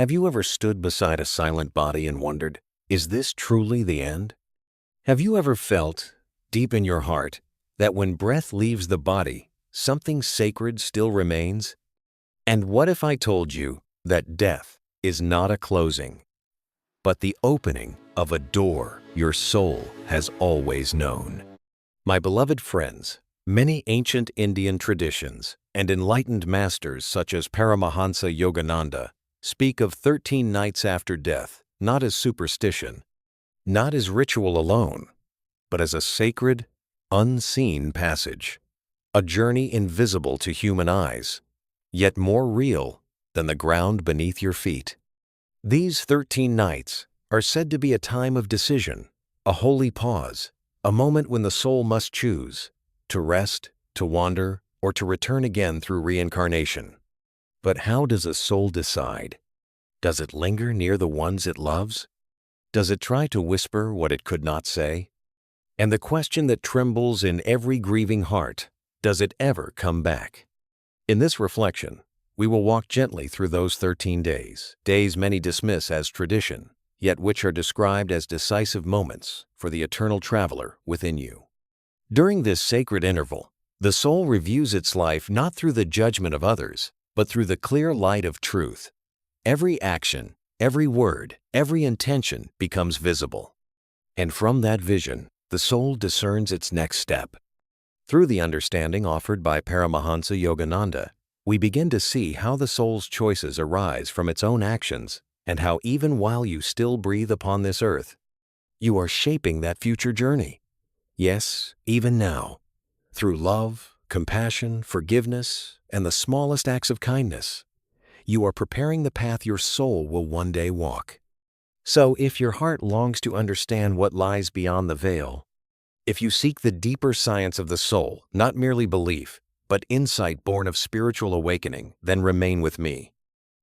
Have you ever stood beside a silent body and wondered, is this truly the end? Have you ever felt, deep in your heart, that when breath leaves the body, something sacred still remains? And what if I told you that death is not a closing, but the opening of a door your soul has always known? My beloved friends, many ancient Indian traditions and enlightened masters such as Paramahansa Yogananda speak of 13 nights after death, not as superstition, not as ritual alone, but as a sacred, unseen passage, a journey invisible to human eyes, yet more real than the ground beneath your feet. These 13 nights are said to be a time of decision, a holy pause, a moment when the soul must choose to rest, to wander, or to return again through reincarnation. But how does a soul decide? Does it linger near the ones it loves? Does it try to whisper what it could not say? And the question that trembles in every grieving heart, does it ever come back? In this reflection, we will walk gently through those 13 days, days many dismiss as tradition, yet which are described as decisive moments for the eternal traveler within you. During this sacred interval, the soul reviews its life not through the judgment of others, but through the clear light of truth. Every action, every word, every intention becomes visible. And from that vision, the soul discerns its next step. Through the understanding offered by Paramahansa Yogananda, we begin to see how the soul's choices arise from its own actions and how even while you still breathe upon this earth, you are shaping that future journey. Yes, even now, through love, compassion, forgiveness, and the smallest acts of kindness, you are preparing the path your soul will one day walk. So if your heart longs to understand what lies beyond the veil, if you seek the deeper science of the soul, not merely belief, but insight born of spiritual awakening, then remain with me.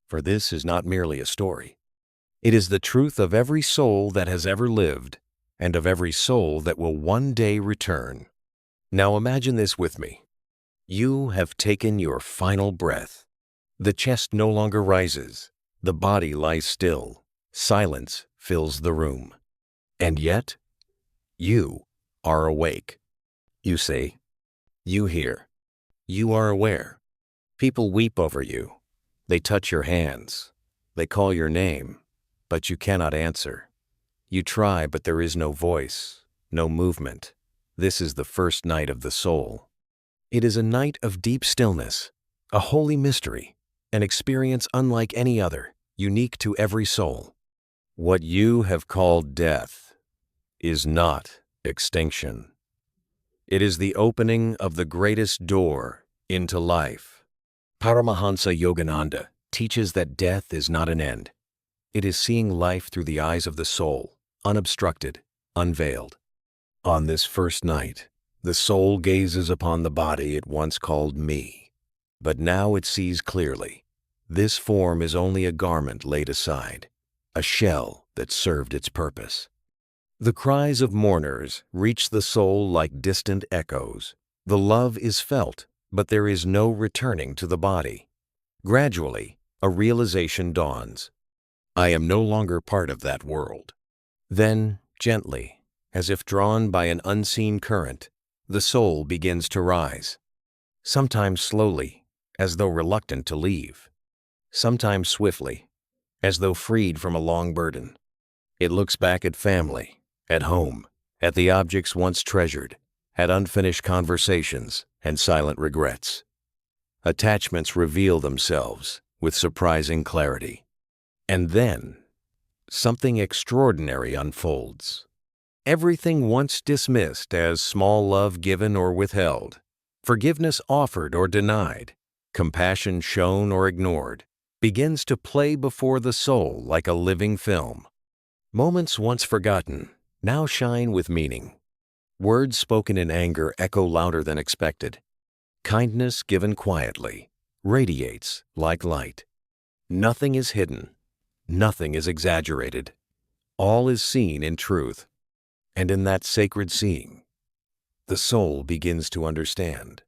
For this is not merely a story. It is the truth of every soul that has ever lived, and of every soul that will one day return. Now imagine this with me. You have taken your final breath. The chest no longer rises. The body lies still. Silence fills the room. And yet, you are awake. You see, you hear, you are aware. People weep over you. They touch your hands. They call your name, but you cannot answer. You try, but there is no voice, no movement. This is the first night of the soul. It is a night of deep stillness, a holy mystery, an experience unlike any other, unique to every soul. What you have called death is not extinction. It is the opening of the greatest door into life. Paramahansa Yogananda teaches that death is not an end. It is seeing life through the eyes of the soul, unobstructed, unveiled. On this first night, the soul gazes upon the body it once called me, but now it sees clearly. This form is only a garment laid aside, a shell that served its purpose. The cries of mourners reach the soul like distant echoes. The love is felt, but there is no returning to the body. Gradually, a realization dawns. I am no longer part of that world. Then, gently, as if drawn by an unseen current, the soul begins to rise. Sometimes slowly, as though reluctant to leave. Sometimes swiftly, as though freed from a long burden. It looks back at family, at home, at the objects once treasured, at unfinished conversations and silent regrets. Attachments reveal themselves with surprising clarity. And then, something extraordinary unfolds. Everything once dismissed as small love given or withheld, forgiveness offered or denied, compassion shown or ignored, begins to play before the soul like a living film. Moments once forgotten now shine with meaning. Words spoken in anger echo louder than expected. Kindness given quietly radiates like light. Nothing is hidden. Nothing is exaggerated. All is seen in truth. And in that sacred seeing, the soul begins to understand.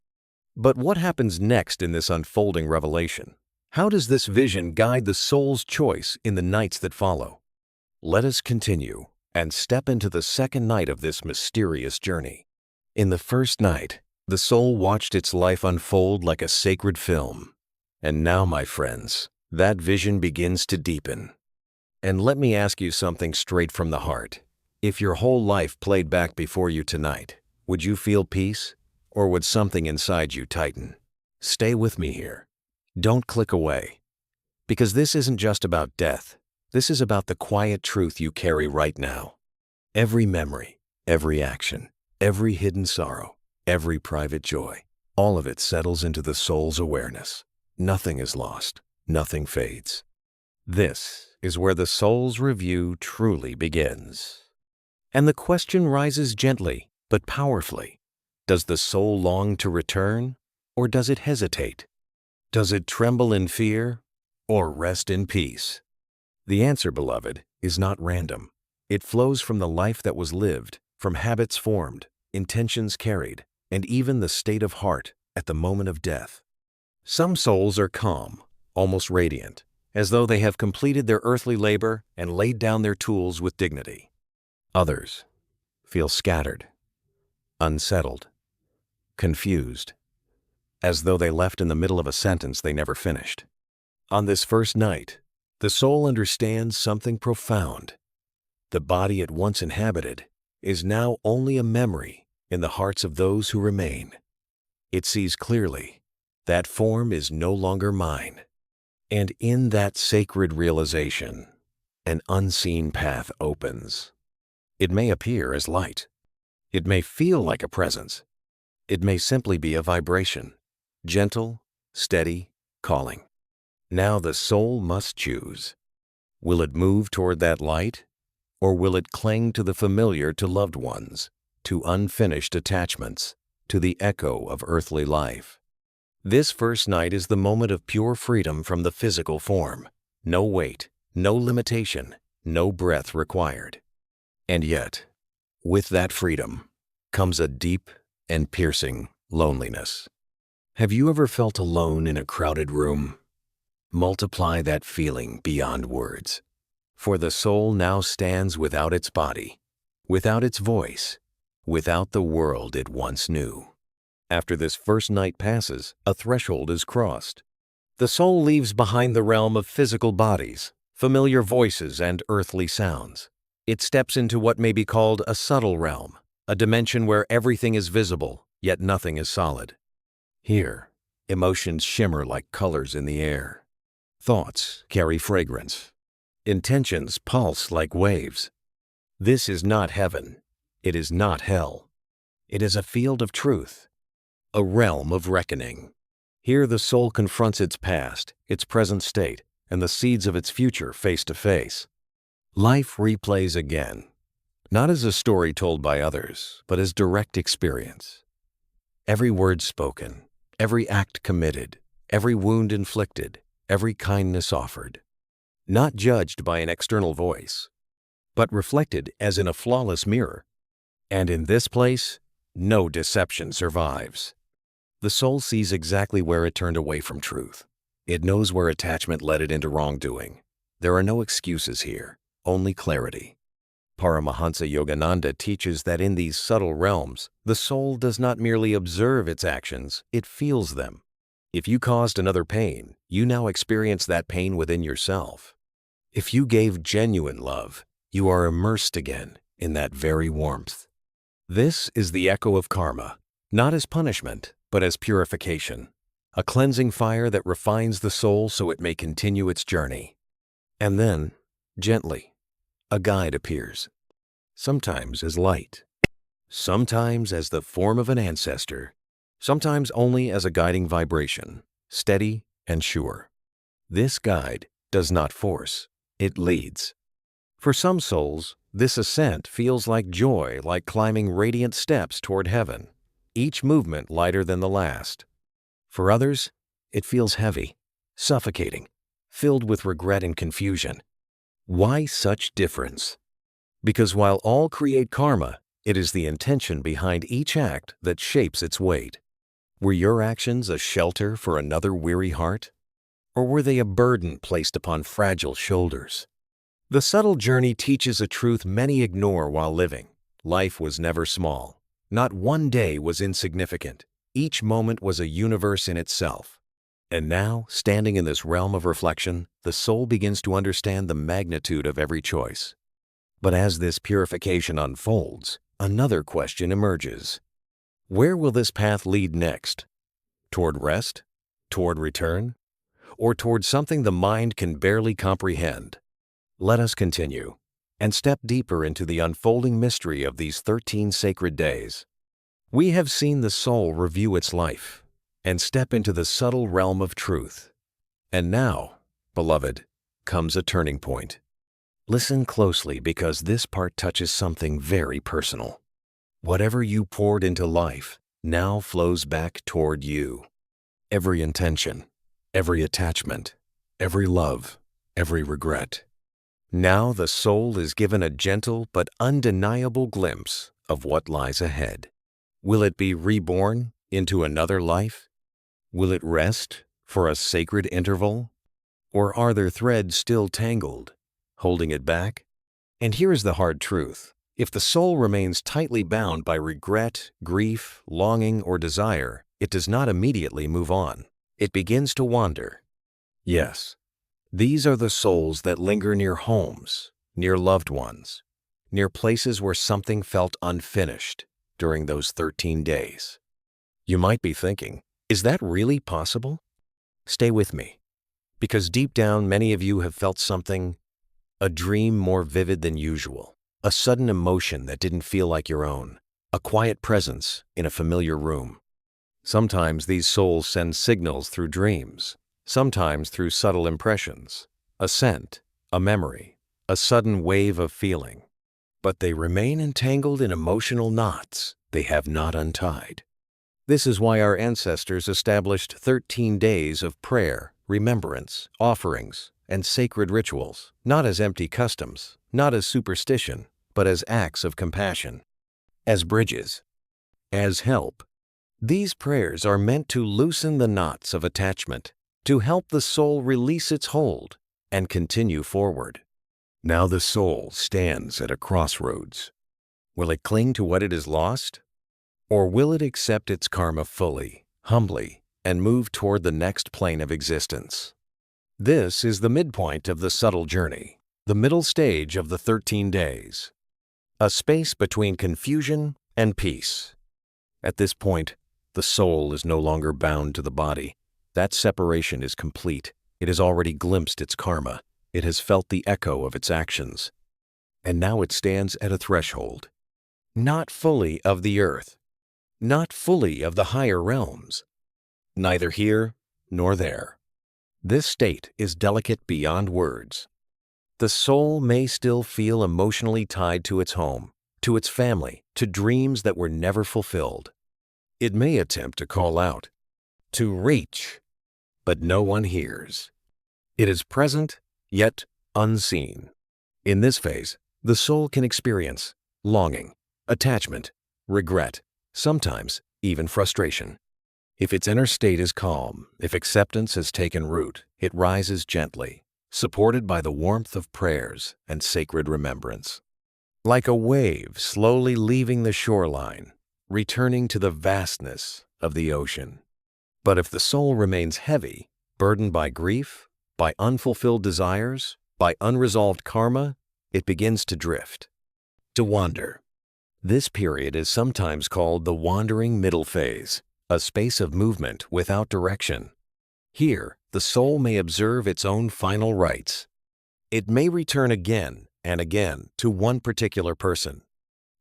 But what happens next in this unfolding revelation? How does this vision guide the soul's choice in the nights that follow? Let us continue and step into the second night of this mysterious journey. In the first night, the soul watched its life unfold like a sacred film. And now, my friends, that vision begins to deepen. And let me ask you something straight from the heart. If your whole life played back before you tonight, would you feel peace, or would something inside you tighten? Stay with me here. Don't click away. Because this isn't just about death. This is about the quiet truth you carry right now. Every memory, every action, every hidden sorrow, every private joy, all of it settles into the soul's awareness. Nothing is lost. Nothing fades. This is where the soul's review truly begins. And the question rises gently, but powerfully. Does the soul long to return, or does it hesitate? Does it tremble in fear, or rest in peace? The answer, beloved, is not random. It flows from the life that was lived, from habits formed, intentions carried, and even the state of heart at the moment of death. Some souls are calm, almost radiant, as though they have completed their earthly labor and laid down their tools with dignity. Others feel scattered, unsettled, confused, as though they left in the middle of a sentence they never finished. On this first night, the soul understands something profound. The body it once inhabited is now only a memory in the hearts of those who remain. It sees clearly that form is no longer mine. And in that sacred realization, an unseen path opens. It may appear as light. It may feel like a presence. It may simply be a vibration, gentle, steady, calling. Now the soul must choose. Will it move toward that light, or will it cling to the familiar, to loved ones, to unfinished attachments, to the echo of earthly life? This first night is the moment of pure freedom from the physical form. No weight, no limitation, no breath required. And yet, with that freedom comes a deep and piercing loneliness. Have you ever felt alone in a crowded room? Multiply that feeling beyond words. For the soul now stands without its body, without its voice, without the world it once knew. After this first night passes, a threshold is crossed. The soul leaves behind the realm of physical bodies, familiar voices, and earthly sounds. It steps into what may be called a subtle realm, a dimension where everything is visible, yet nothing is solid. Here, emotions shimmer like colors in the air. Thoughts carry fragrance. Intentions pulse like waves. This is not heaven. It is not hell. It is a field of truth, a realm of reckoning. Here the soul confronts its past, its present state, and the seeds of its future face to face. Life replays again, not as a story told by others, but as direct experience. Every word spoken, every act committed, every wound inflicted, every kindness offered. Not judged by an external voice, but reflected as in a flawless mirror. And in this place, no deception survives. The soul sees exactly where it turned away from truth. It knows where attachment led it into wrongdoing. There are no excuses here, only clarity. Paramahansa Yogananda teaches that in these subtle realms, the soul does not merely observe its actions, it feels them. If you caused another pain, you now experience that pain within yourself. If you gave genuine love, you are immersed again in that very warmth. This is the echo of karma, not as punishment, but as purification, a cleansing fire that refines the soul so it may continue its journey. And then, gently, a guide appears, sometimes as light, sometimes as the form of an ancestor, sometimes only as a guiding vibration, steady and sure. This guide does not force, it leads. For some souls, this ascent feels like joy, like climbing radiant steps toward heaven, each movement lighter than the last. For others, it feels heavy, suffocating, filled with regret and confusion. Why such difference? Because while all create karma, it is the intention behind each act that shapes its weight. Were your actions a shelter for another weary heart? Or were they a burden placed upon fragile shoulders? The subtle journey teaches a truth many ignore while living. Life was never small. Not one day was insignificant. Each moment was a universe in itself. And now, standing in this realm of reflection, the soul begins to understand the magnitude of every choice. But as this purification unfolds, another question emerges. Where will this path lead next? Toward rest? Toward return? Or toward something the mind can barely comprehend? Let us continue and step deeper into the unfolding mystery of these 13 sacred days. We have seen the soul review its life and step into the subtle realm of truth. And now, beloved, comes a turning point. Listen closely because this part touches something very personal. Whatever you poured into life now flows back toward you. Every intention, every attachment, every love, every regret. Now the soul is given a gentle but undeniable glimpse of what lies ahead. Will it be reborn into another life? Will it rest for a sacred interval? Or are there threads still tangled, holding it back? And here is the hard truth. If the soul remains tightly bound by regret, grief, longing, or desire, it does not immediately move on. It begins to wander. Yes, these are the souls that linger near homes, near loved ones, near places where something felt unfinished during those 13 days. You might be thinking, is that really possible? Stay with me, because deep down many of you have felt something, a dream more vivid than usual, a sudden emotion that didn't feel like your own, a quiet presence in a familiar room. Sometimes these souls send signals through dreams, sometimes through subtle impressions, a scent, a memory, a sudden wave of feeling. But they remain entangled in emotional knots they have not untied. This is why our ancestors established 13 days of prayer, remembrance, offerings, and sacred rituals, not as empty customs, not as superstition, but as acts of compassion, as bridges, as help. These prayers are meant to loosen the knots of attachment, to help the soul release its hold and continue forward. Now the soul stands at a crossroads. Will it cling to what it has lost? Or will it accept its karma fully, humbly, and move toward the next plane of existence? This is the midpoint of the subtle journey, the middle stage of the 13 days, a space between confusion and peace. At this point, the soul is no longer bound to the body. That separation is complete. It has already glimpsed its karma. It has felt the echo of its actions. And now it stands at a threshold, not fully of the earth, not fully of the higher realms, neither here nor there. This state is delicate beyond words. The soul may still feel emotionally tied to its home, to its family, to dreams that were never fulfilled. It may attempt to call out, to reach, but no one hears. It is present, yet unseen. In this phase, the soul can experience longing, attachment, regret, sometimes even frustration. If its inner state is calm, if acceptance has taken root, it rises gently, supported by the warmth of prayers and sacred remembrance. Like a wave slowly leaving the shoreline, returning to the vastness of the ocean. But if the soul remains heavy, burdened by grief, by unfulfilled desires, by unresolved karma, it begins to drift, to wander. This period is sometimes called the wandering middle phase, a space of movement without direction. Here, the soul may observe its own final rites. It may return again and again to one particular person.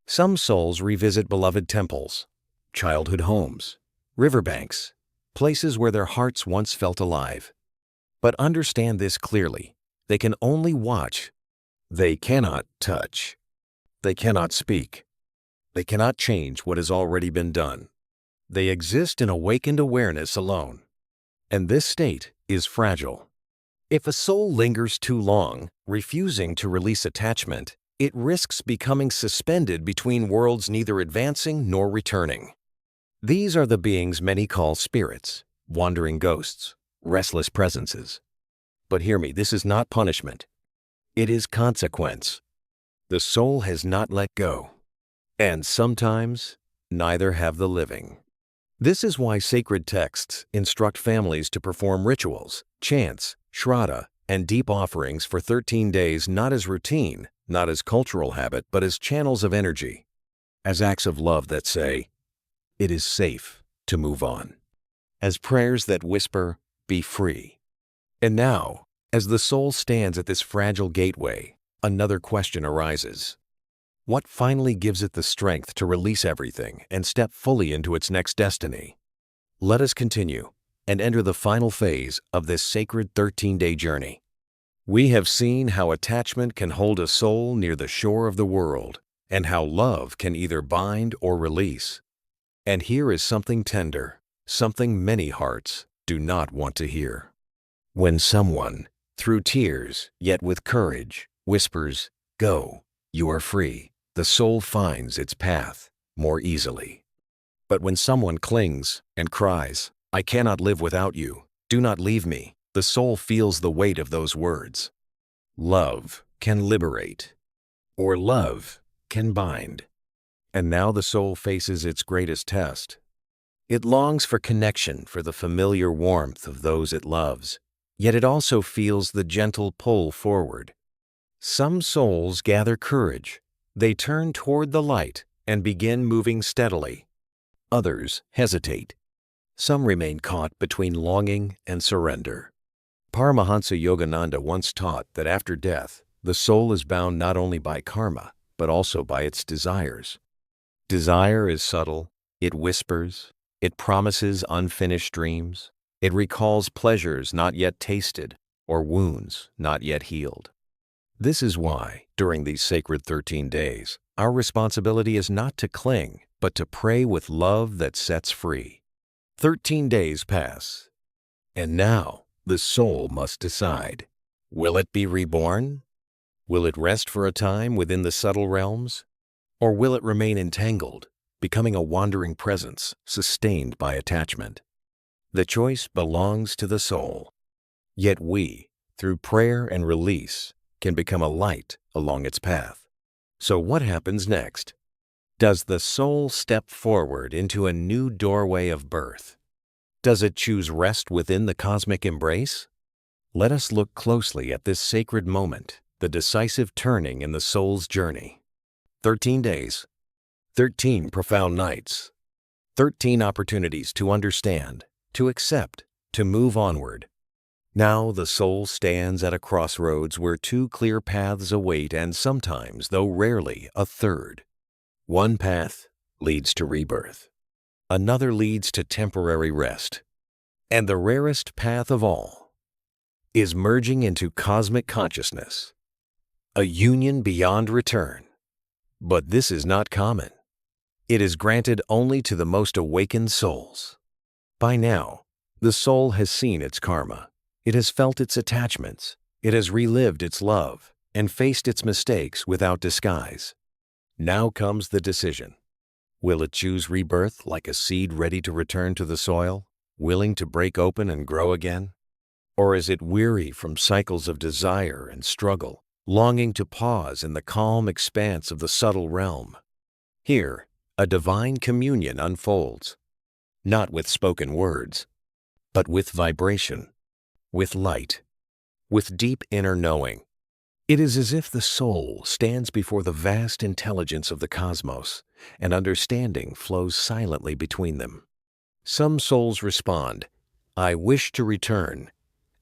Some souls revisit beloved temples, childhood homes, riverbanks, places where their hearts once felt alive. But understand this clearly. They can only watch. They cannot touch. They cannot speak. They cannot change what has already been done. They exist in awakened awareness alone. And this state is fragile. If a soul lingers too long, refusing to release attachment, it risks becoming suspended between worlds neither advancing nor returning. These are the beings many call spirits, wandering ghosts, restless presences. But hear me, this is not punishment. It is consequence. The soul has not let go. And sometimes, neither have the living. This is why sacred texts instruct families to perform rituals, chants, shraddha, and deep offerings for 13 days, not as routine, not as cultural habit, but as channels of energy, as acts of love that say, it is safe to move on, as prayers that whisper, be free. And now, as the soul stands at this fragile gateway, another question arises. What finally gives it the strength to release everything and step fully into its next destiny? Let us continue and enter the final phase of this sacred 13-day journey. We have seen how attachment can hold a soul near the shore of the world, and how love can either bind or release. And here is something tender, something many hearts do not want to hear. When someone, through tears, yet with courage, whispers, "Go, you are free," the soul finds its path more easily. But when someone clings and cries, "I cannot live without you, do not leave me," the soul feels the weight of those words. Love can liberate, or love can bind. And now the soul faces its greatest test. It longs for connection, for the familiar warmth of those it loves, yet it also feels the gentle pull forward. Some souls gather courage. They turn toward the light and begin moving steadily. Others hesitate. Some remain caught between longing and surrender. Paramahansa Yogananda once taught that after death, the soul is bound not only by karma, but also by its desires. Desire is subtle. It whispers. It promises unfinished dreams. It recalls pleasures not yet tasted or wounds not yet healed. This is why, during these sacred 13 days, our responsibility is not to cling, but to pray with love that sets free. 13 days pass, and now the soul must decide. Will it be reborn? Will it rest for a time within the subtle realms? Or will it remain entangled, becoming a wandering presence sustained by attachment? The choice belongs to the soul. Yet we, through prayer and release, can become a light along its path. So what happens next? Does the soul step forward into a new doorway of birth? Does it choose rest within the cosmic embrace? Let us look closely at this sacred moment, the decisive turning in the soul's journey. 13 days, 13 profound nights, 13 opportunities to understand, to accept, to move onward. Now the soul stands at a crossroads where two clear paths await, and sometimes, though rarely, a third. One path leads to rebirth. Another leads to temporary rest. And the rarest path of all is merging into cosmic consciousness, a union beyond return. But this is not common. It is granted only to the most awakened souls. By now, the soul has seen its karma. It has felt its attachments. It has relived its love and faced its mistakes without disguise. Now comes the decision. Will it choose rebirth like a seed ready to return to the soil, willing to break open and grow again? Or is it weary from cycles of desire and struggle, longing to pause in the calm expanse of the subtle realm? Here, a divine communion unfolds, not with spoken words, but with vibration, with light, with deep inner knowing. It is as if the soul stands before the vast intelligence of the cosmos, and understanding flows silently between them. Some souls respond, "I wish to return.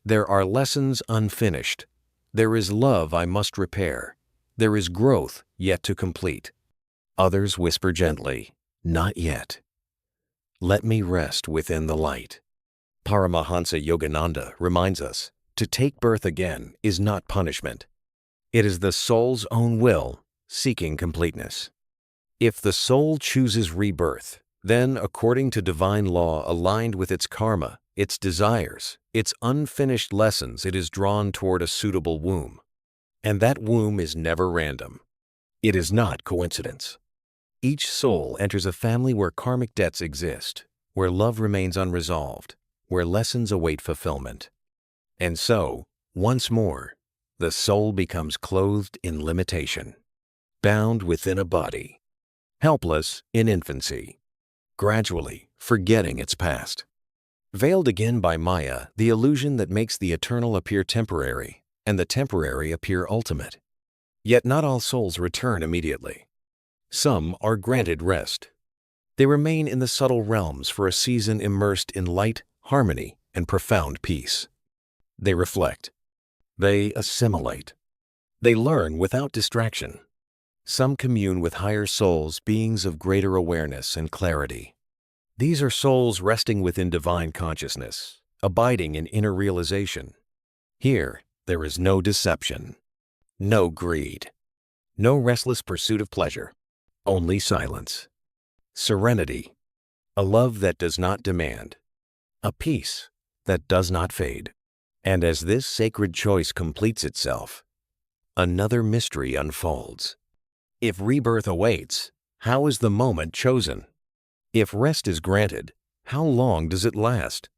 There are lessons unfinished. There is love I must repair. There is growth yet to complete." Others whisper gently, "Not yet. Let me rest within the light." Paramahansa Yogananda reminds us, to take birth again is not punishment. It is the soul's own will seeking completeness. If the soul chooses rebirth, then, according to divine law aligned with its karma, its desires, its unfinished lessons, it is drawn toward a suitable womb. And that womb is never random. It is not coincidence. Each soul enters a family where karmic debts exist, where love remains unresolved, where lessons await fulfillment. And so, once more, the soul becomes clothed in limitation, bound within a body, helpless in infancy, gradually forgetting its past. Veiled again by Maya, the illusion that makes the eternal appear temporary and the temporary appear ultimate. Yet not all souls return immediately. Some are granted rest. They remain in the subtle realms for a season immersed in light, harmony, and profound peace. They reflect. They assimilate. They learn without distraction. Some commune with higher souls, beings of greater awareness and clarity. These are souls resting within divine consciousness, abiding in inner realization. Here, there is no deception, no greed, no restless pursuit of pleasure, only silence, serenity, a love that does not demand, a peace that does not fade. And as this sacred choice completes itself, another mystery unfolds. If rebirth awaits, how is the moment chosen? If rest is granted, how long does it last?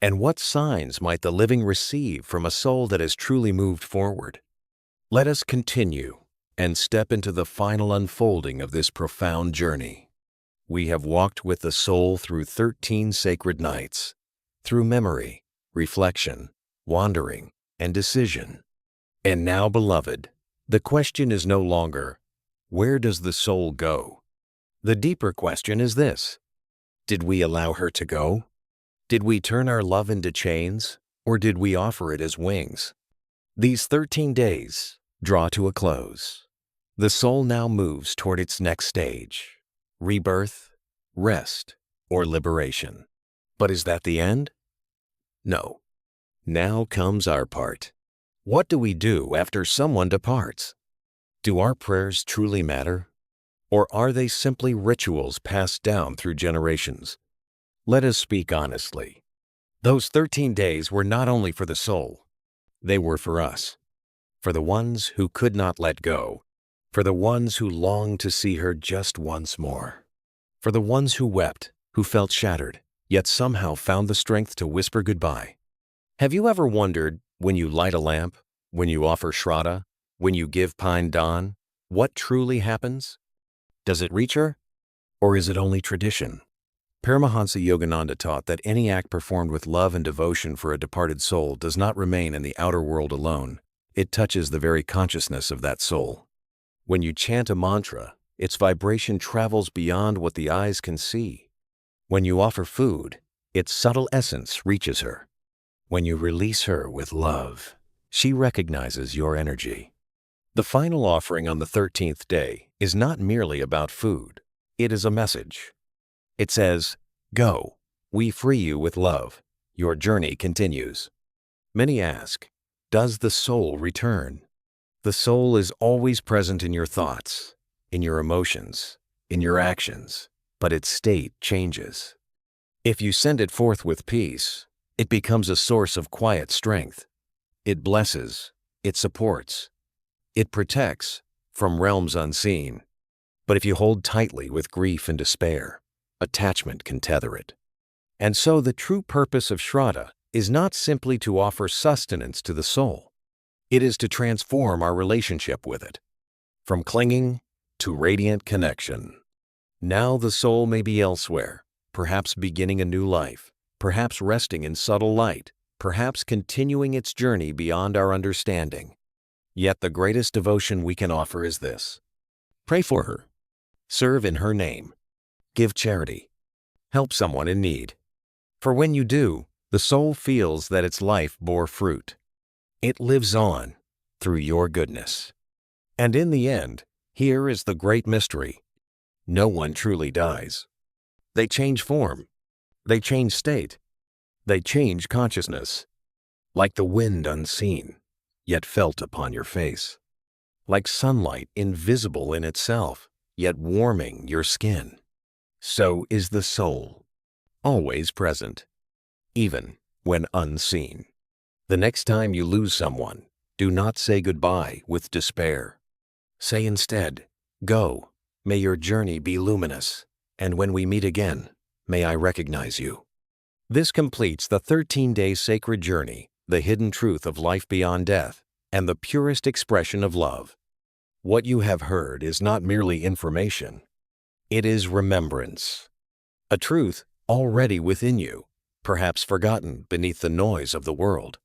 And what signs might the living receive from a soul that has truly moved forward? Let us continue and step into the final unfolding of this profound journey. We have walked with the soul through 13 sacred nights, through memory, reflection, wandering, and decision. And now, beloved, the question is no longer, where does the soul go? The deeper question is this: did we allow her to go? Did we turn our love into chains, or did we offer it as wings? These 13 days draw to a close. The soul now moves toward its next stage: rebirth, rest, or liberation. But is that the end? No. Now comes our part. What do we do after someone departs? Do our prayers truly matter? Or are they simply rituals passed down through generations? Let us speak honestly. Those 13 days were not only for the soul, they were for us. For the ones who could not let go. For the ones who longed to see her just once more. For the ones who wept, who felt shattered, yet somehow found the strength to whisper goodbye. Have you ever wondered, when you light a lamp, when you offer shraddha, when you give pine daan, what truly happens? Does it reach her? Or is it only tradition? Paramahansa Yogananda taught that any act performed with love and devotion for a departed soul does not remain in the outer world alone. It touches the very consciousness of that soul. When you chant a mantra, its vibration travels beyond what the eyes can see. When you offer food, its subtle essence reaches her. When you release her with love, she recognizes your energy. The final offering on the 13th day is not merely about food. It is a message. It says, "Go, we free you with love. Your journey continues." Many ask, does the soul return? The soul is always present in your thoughts, in your emotions, in your actions, but its state changes. If you send it forth with peace, it becomes a source of quiet strength. It blesses, it supports, it protects from realms unseen. But if you hold tightly with grief and despair, attachment can tether it. And so the true purpose of shraddha is not simply to offer sustenance to the soul. It is to transform our relationship with it, from clinging to radiant connection. Now the soul may be elsewhere, perhaps beginning a new life, perhaps resting in subtle light, perhaps continuing its journey beyond our understanding. Yet the greatest devotion we can offer is this: pray for her, serve in her name, give charity, help someone in need. For when you do, the soul feels that its life bore fruit. It lives on through your goodness. And in the end, here is the great mystery: no one truly dies. They change form, they change state, they change consciousness, like the wind unseen, yet felt upon your face, like sunlight invisible in itself, yet warming your skin. So is the soul, always present, even when unseen. The next time you lose someone, do not say goodbye with despair. Say instead, "Go, may your journey be luminous, and when we meet again, may I recognize you." This completes the 13-day sacred journey, the hidden truth of life beyond death, and the purest expression of love. What you have heard is not merely information. It is remembrance. A truth already within you, perhaps forgotten beneath the noise of the world.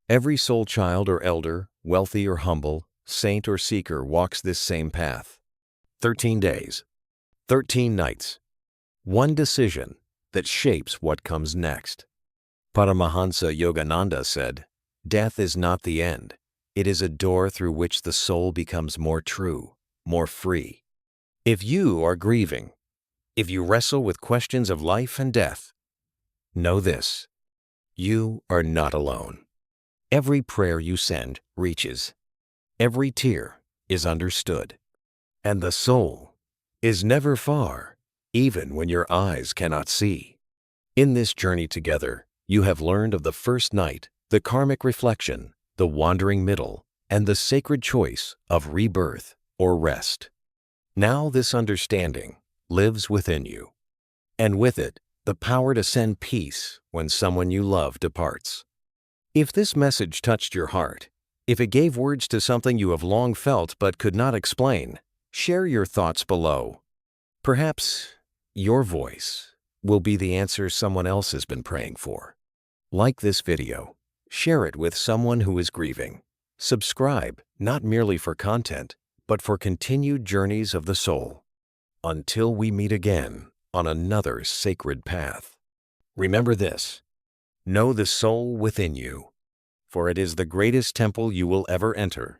Every soul child or elder, wealthy or humble, saint or seeker walks this same path. 13 days, 13 nights, one decision that shapes what comes next. Paramahansa Yogananda said, "Death is not the end. It is a door through which the soul becomes more true, more free." If you are grieving, if you wrestle with questions of life and death, know this: you are not alone. Every prayer you send reaches. Every tear is understood. And the soul is never far, even when your eyes cannot see. In this journey together, you have learned of the first night, the karmic reflection, the wandering middle, and the sacred choice of rebirth or rest. Now this understanding lives within you, and with it, the power to send peace when someone you love departs. If this message touched your heart, if it gave words to something you have long felt but could not explain, share your thoughts below. Perhaps your voice will be the answer someone else has been praying for. Like this video, share it with someone who is grieving. Subscribe, not merely for content, but for continued journeys of the soul. Until we meet again on another sacred path. Remember this: know the soul within you, for it is the greatest temple you will ever enter.